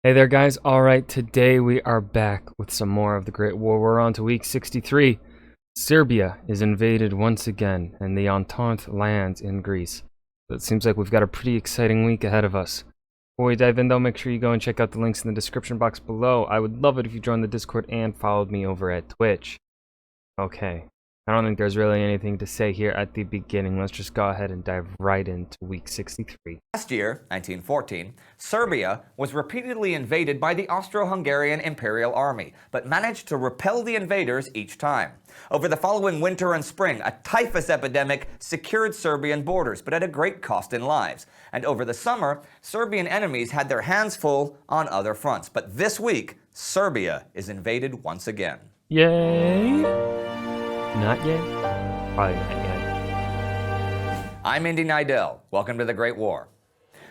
Hey there, guys. All right, today we are back with some more of the Great War. We're on to week 63. Serbia is invaded once again, and the Entente lands in Greece. So it seems like we've got a pretty exciting week ahead of us. Before we dive in, though, make sure you go and check out the links in the description box below. I would love it if you joined the Discord and followed me over at Twitch. Okay, I don't think there's really anything to say here at the beginning. Let's just go ahead and dive right into week 63. Last year, 1914, Serbia was repeatedly invaded by the Austro-Hungarian Imperial Army, but managed to repel the invaders each time. Over the following winter and spring, a typhus epidemic secured Serbian borders, but at a great cost in lives. And over the summer, Serbian enemies had their hands full on other fronts. But this week, Serbia is invaded once again. Yay? Not yet? Probably not yet. I'm Indy Nidell. Welcome to the Great War.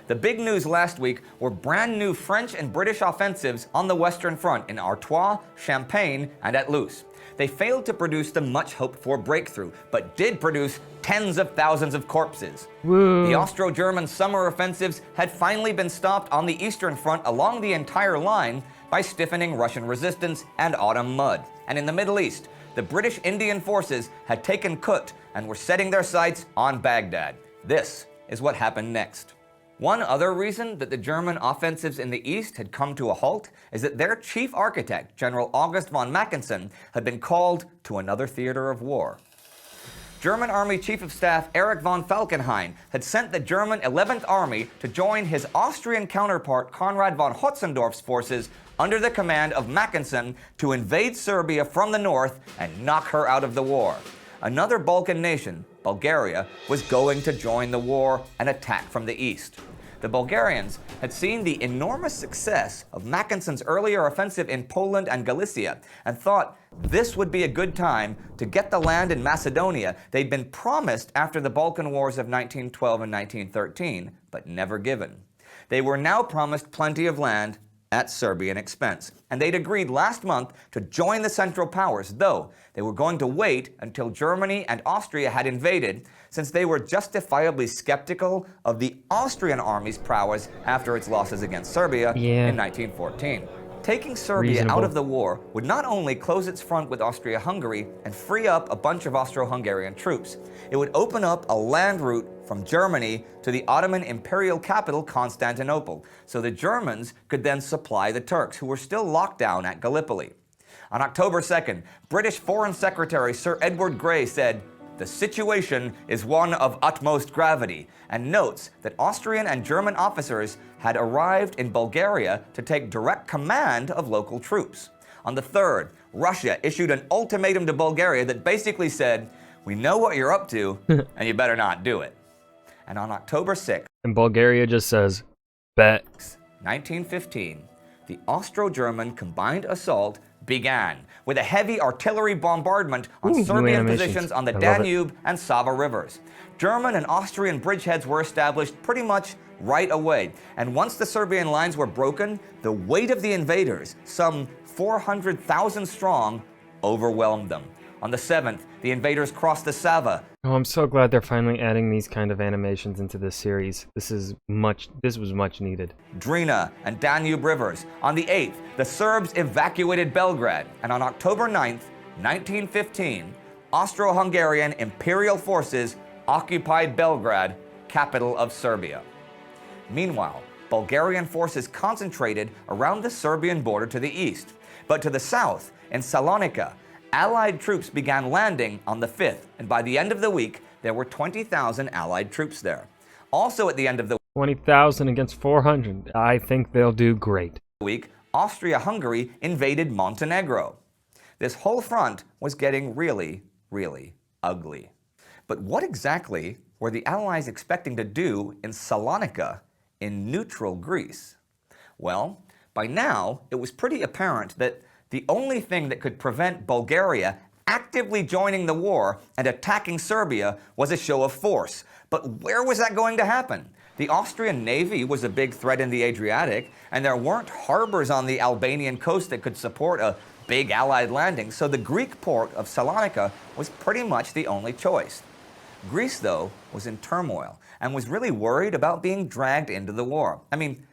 The big news last week were brand new French and British offensives on the Western Front in Artois, Champagne, and at Loos. They failed to produce the much hoped for breakthrough, but did produce tens of thousands of corpses. Woo. The Austro-German summer offensives had finally been stopped on the Eastern Front along the entire line by stiffening Russian resistance and autumn mud. And in the Middle East, the British Indian forces had taken Kut and were setting their sights on Baghdad. This is what happened next. One other reason that the German offensives in the east had come to a halt is that their chief architect, General August von Mackensen, had been called to another theater of war. German Army Chief of Staff Erich von Falkenhayn had sent the German 11th Army to join his Austrian counterpart Konrad von Hotzendorf's forces under the command of Mackensen to invade Serbia from the north and knock her out of the war. Another Balkan nation, Bulgaria, was going to join the war and attack from the east. The Bulgarians had seen the enormous success of Mackensen's earlier offensive in Poland and Galicia and thought this would be a good time to get the land in Macedonia they'd been promised after the Balkan Wars of 1912 and 1913, but never given. They were now promised plenty of land at Serbian expense, and they'd agreed last month to join the Central Powers, though they were going to wait until Germany and Austria had invaded, since they were justifiably skeptical of the Austrian army's prowess after its losses against Serbia in 1914. Taking Serbia out of the war would not only close its front with Austria-Hungary and free up a bunch of Austro-Hungarian troops, it would open up a land route from Germany to the Ottoman imperial capital Constantinople, so the Germans could then supply the Turks, who were still locked down at Gallipoli. On October 2nd, British Foreign Secretary Sir Edward Grey said, "The situation is one of utmost gravity," and notes that Austrian and German officers had arrived in Bulgaria to take direct command of local troops. On the 3rd, Russia issued an ultimatum to Bulgaria that basically said, "We know what you're up to, and you better not do it." And on October 6th, And Bulgaria just says, bet. 1915, the Austro-German combined assault began with a heavy artillery bombardment on Serbian positions on the Danube and Sava rivers. German and Austrian bridgeheads were established pretty much right away, and once the Serbian lines were broken, the weight of the invaders, some 400,000 strong, overwhelmed them. On the 7th, the invaders crossed the Sava. Oh, I'm so glad they're finally adding these kind of animations into this series. This was much needed. Drina and Danube rivers. On the 8th, the Serbs evacuated Belgrade, and on October 9th, 1915, Austro-Hungarian imperial forces occupied Belgrade, capital of Serbia. Meanwhile, Bulgarian forces concentrated around the Serbian border to the east, but to the south, in Salonika, Allied troops began landing on the 5th, and by the end of the week, there were 20,000 Allied troops there. Also at the end of the 20,000 against 400. I think they'll do great. week, Austria-Hungary invaded Montenegro. This whole front was getting really, really ugly. But what exactly were the Allies expecting to do in Salonika, in neutral Greece? Well, by now, it was pretty apparent that the only thing that could prevent Bulgaria actively joining the war and attacking Serbia was a show of force. But where was that going to happen? The Austrian navy was a big threat in the Adriatic, and there weren't harbors on the Albanian coast that could support a big Allied landing, so the Greek port of Salonika was pretty much the only choice. Greece, though, was in turmoil and was really worried about being dragged into the war. I mean,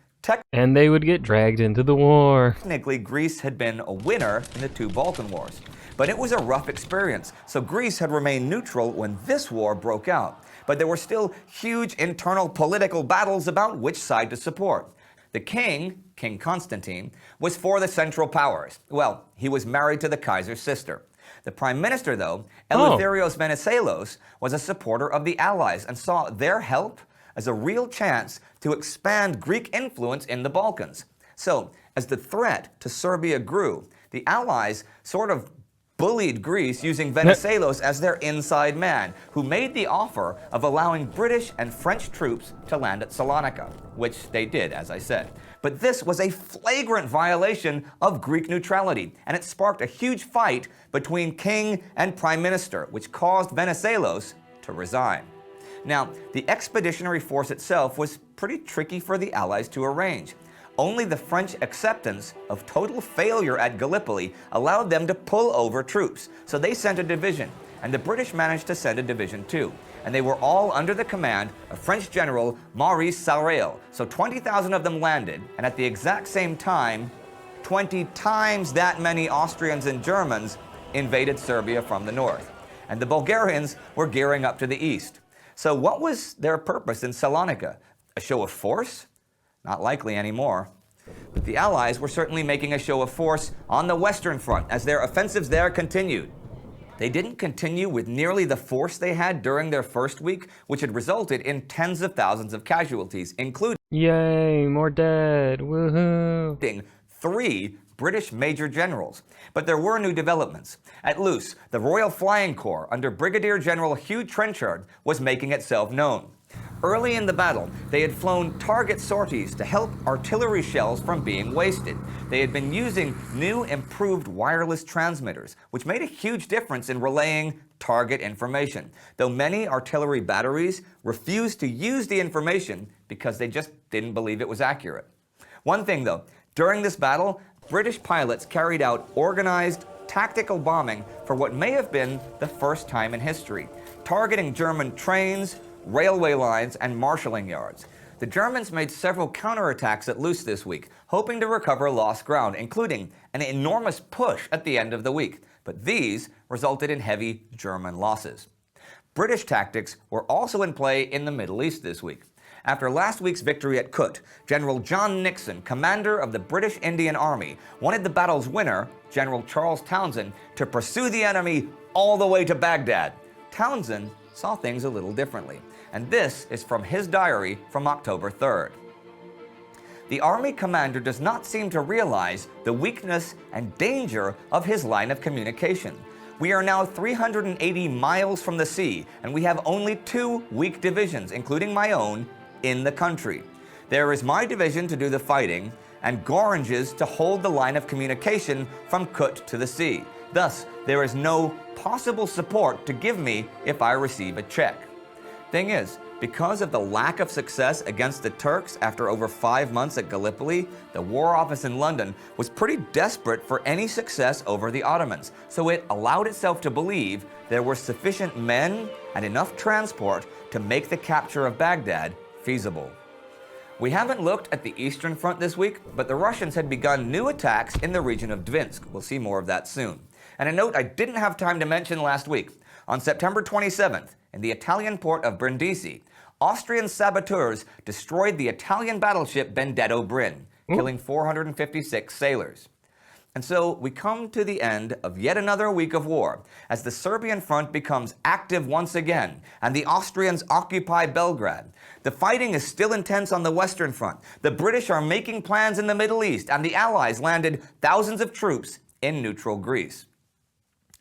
And they would get dragged into the war. Technically, Greece had been a winner in the two Balkan Wars, but it was a rough experience, so Greece had remained neutral when this war broke out. But there were still huge internal political battles about which side to support. The king, King Constantine, was for the Central Powers. Well, he was married to the Kaiser's sister. The prime minister, though, Eleftherios Venizelos, was a supporter of the Allies and saw their help as a real chance to expand Greek influence in the Balkans. So, as the threat to Serbia grew, the Allies sort of bullied Greece using Venizelos as their inside man, who made the offer of allowing British and French troops to land at Salonika, which they did, as I said. But this was a flagrant violation of Greek neutrality, and it sparked a huge fight between king and prime minister, which caused Venizelos to resign. Now, the expeditionary force itself was pretty tricky for the Allies to arrange. Only the French acceptance of total failure at Gallipoli allowed them to pull over troops, so they sent a division, and the British managed to send a division too. And they were all under the command of French General Maurice Salrail. So 20,000 of them landed, and at the exact same time, 20 times that many Austrians and Germans invaded Serbia from the north. And the Bulgarians were gearing up to the east. So what was their purpose in Salonika? A show of force? Not likely anymore. But the Allies were certainly making a show of force on the Western Front as their offensives there continued. They didn't continue with nearly the force they had during their first week, which had resulted in tens of thousands of casualties, including Yay, more dead, woohoo! 3 British major generals. But there were new developments. At Loos, the Royal Flying Corps under Brigadier General Hugh Trenchard was making itself known. Early in the battle, they had flown target sorties to help artillery shells from being wasted. They had been using new improved wireless transmitters, which made a huge difference in relaying target information, though many artillery batteries refused to use the information because they just didn't believe it was accurate. One thing though, during this battle, British pilots carried out organized tactical bombing for what may have been the first time in history, targeting German trains, railway lines, and marshalling yards. The Germans made several counterattacks at Loos this week, hoping to recover lost ground, including an enormous push at the end of the week. But these resulted in heavy German losses. British tactics were also in play in the Middle East this week. After last week's victory at Kut, General John Nixon, commander of the British Indian Army, wanted the battle's winner, General Charles Townshend, to pursue the enemy all the way to Baghdad. Townshend saw things a little differently, and this is from his diary from October 3rd. The Army commander does not seem to realize the weakness and danger of his line of communication. We are now 380 miles from the sea, and we have only 2 weak divisions, including my own, in the country. There is my division to do the fighting, and Gorringe's to hold the line of communication from Kut to the sea. Thus, there is no possible support to give me if I receive a check. Thing is, because of the lack of success against the Turks after over 5 months at Gallipoli, the War Office in London was pretty desperate for any success over the Ottomans, so it allowed itself to believe there were sufficient men and enough transport to make the capture of Baghdad feasible. We haven't looked at the Eastern Front this week, but the Russians had begun new attacks in the region of Dvinsk. We'll see more of that soon. And a note I didn't have time to mention last week. On September 27th, in the Italian port of Brindisi, Austrian saboteurs destroyed the Italian battleship Benedetto Brin, killing 456 sailors. And so we come to the end of yet another week of war, as the Serbian front becomes active once again, and the Austrians occupy Belgrade. The fighting is still intense on the Western Front. The British are making plans in the Middle East, and the Allies landed thousands of troops in neutral Greece.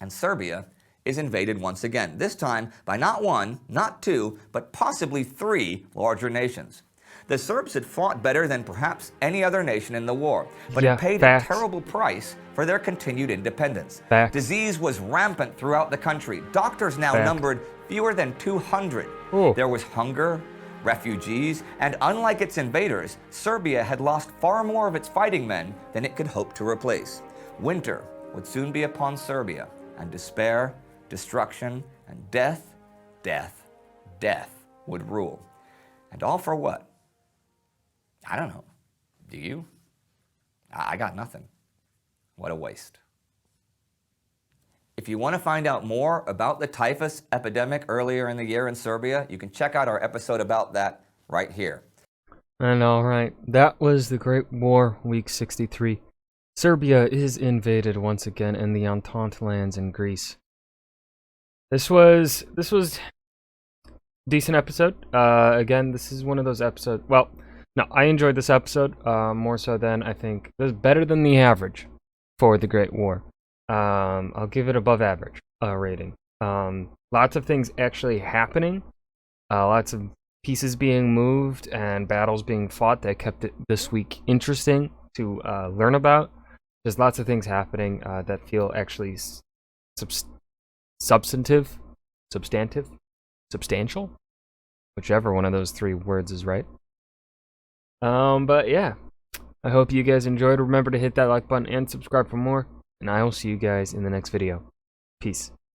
And Serbia is invaded once again, this time by not 1, not 2, but possibly 3 larger nations. The Serbs had fought better than perhaps any other nation in the war, but it paid a terrible price for their continued independence. Disease was rampant throughout the country. Doctors now numbered fewer than 200. There was hunger, refugees, and unlike its invaders, Serbia had lost far more of its fighting men than it could hope to replace. Winter would soon be upon Serbia, and despair, destruction, and death, death, death would rule. And all for what? I don't know. Do you? I got nothing. What a waste. If you want to find out more about the typhus epidemic earlier in the year in Serbia, you can check out our episode about that right here. And alright, that was the Great War, week 63. Serbia is invaded once again, and the Entente lands in Greece. This was a decent episode. Again, this is one of those episodes. Well, no, I enjoyed this episode more so than I think. It was better than the average for the Great War. I'll give it above average rating. Lots of things actually happening. Lots of pieces being moved and battles being fought that kept it this week interesting to learn about. There's lots of things happening that feel actually substantial, whichever one of those three words is right. But yeah, I hope you guys enjoyed. Remember to hit that like button and subscribe for more, and I will see you guys in the next video. Peace.